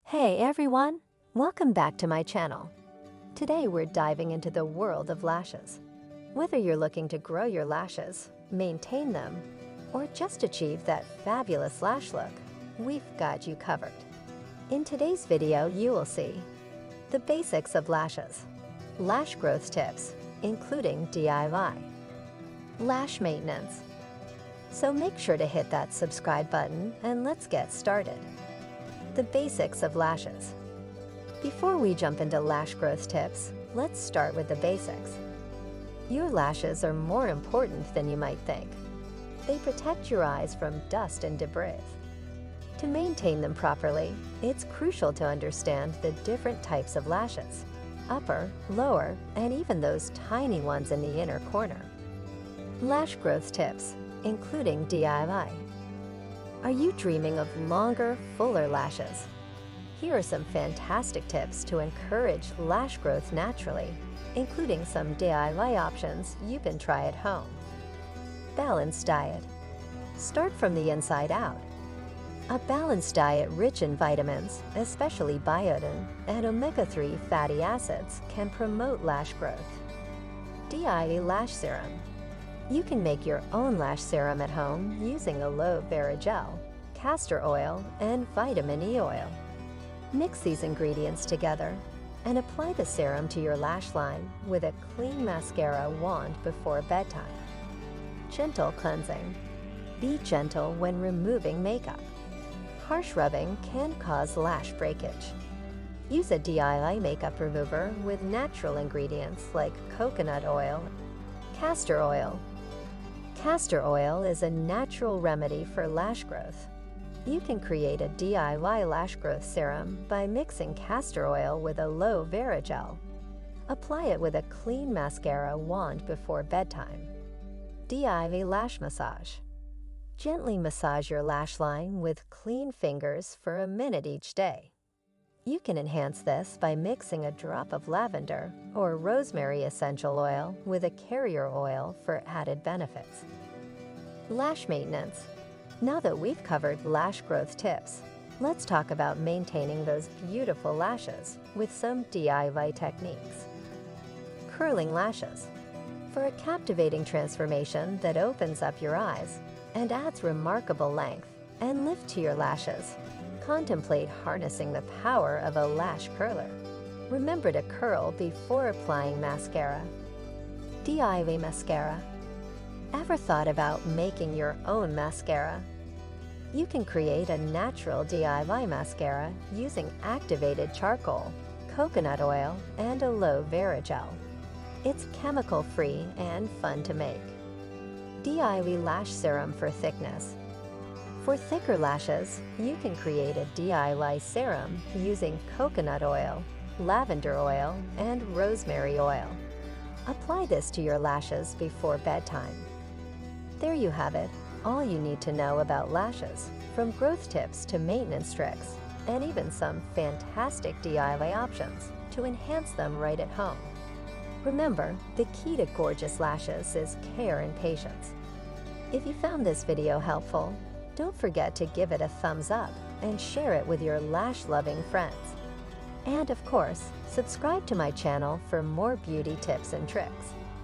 Hey everyone! Welcome back to my channel. Today we're diving into the world of lashes. Whether you're looking to grow your lashes, maintain them, or just achieve that fabulous lash look, we've got you covered. In today's video, you will see the basics of lashes, lash growth tips, including DIY, lash maintenance. So make sure to hit that subscribe button and let's get started. The basics of lashes. Before we jump into lash growth tips, let's start with the basics. Your lashes are more important than you might think. They protect your eyes from dust and debris. To maintain them properly, it's crucial to understand the different types of lashes: upper, lower, and even those tiny ones in the inner corner. Lash growth tips, including DIY. Are you dreaming of longer, fuller lashes? Here are some fantastic tips to encourage lash growth naturally, including some DIY options you can try at home. Balanced diet. Start from the inside out. A balanced diet rich in vitamins, especially biotin and omega-3 fatty acids, can promote lash growth. DIY lash serum. You can make your own lash serum at home using aloe vera gel, castor oil, and vitamin E oil. Mix these ingredients together and apply the serum to your lash line with a clean mascara wand before bedtime. Gentle cleansing. Be gentle when removing makeup. Harsh rubbing can cause lash breakage. Use a DIY makeup remover with natural ingredients like coconut oil, castor oil. Castor oil is a natural remedy for lash growth. You can create a DIY lash growth serum by mixing castor oil with aloe vera gel. Apply it with a clean mascara wand before bedtime. DIY lash massage. Gently massage your lash line with clean fingers for a minute each day. You can enhance this by mixing a drop of lavender or rosemary essential oil with a carrier oil for added benefits. Lash maintenance. Now that we've covered lash growth tips, let's talk about maintaining those beautiful lashes with some DIY techniques. Curling lashes. For a captivating transformation that opens up your eyes and adds remarkable length and lift to your lashes, contemplate harnessing the power of a lash curler. Remember to curl before applying mascara. DIY mascara. Ever thought about making your own mascara? You can create a natural DIY mascara using activated charcoal, coconut oil, and aloe vera gel. It's chemical-free and fun to make. DIY lash serum for thickness. For thicker lashes, you can create a DIY serum using coconut oil, lavender oil, and rosemary oil. Apply this to your lashes before bedtime. There you have it, all you need to know about lashes, from growth tips to maintenance tricks, and even some fantastic DIY options to enhance them right at home. Remember, the key to gorgeous lashes is care and patience. If you found this video helpful, don't forget to give it a thumbs up and share it with your lash-loving friends. And of course, subscribe to my channel for more beauty tips and tricks.